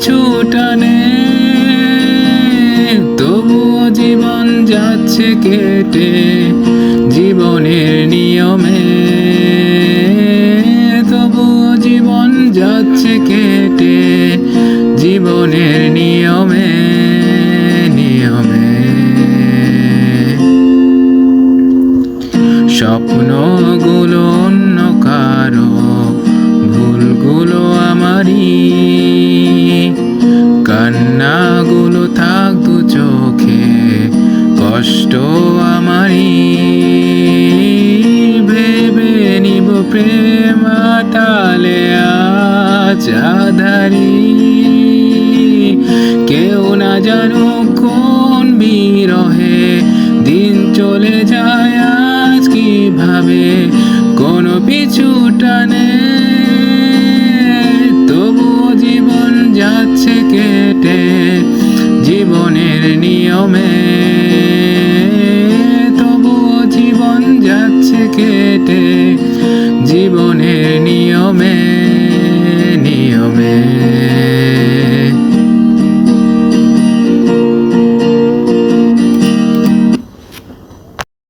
পিছু টানে, তবুও জীবন যাচ্ছে কেটে জীবনের নিয়মে, তবুও জীবন যাচ্ছে কেটে জীবনের নিয়মে নিয়মে। স্বপ্নগুলো অন্য কারো, ভুলগুলো আমারই, কান্নাগুলো থাক দু চোখে, কষ্ট আমারই। ভেবে নিব প্রেম আটালে আজ আধারি, কেউ না জানো কোন বিরহে দিন চলে যায় আজ কিভাবে কোনো পিছু টানে, তবুও জীবন যাচ্ছে কেটে জীবনের নিয়মে, তবুও জীবন যাচ্ছে কেটে জীবনের নিয়মে।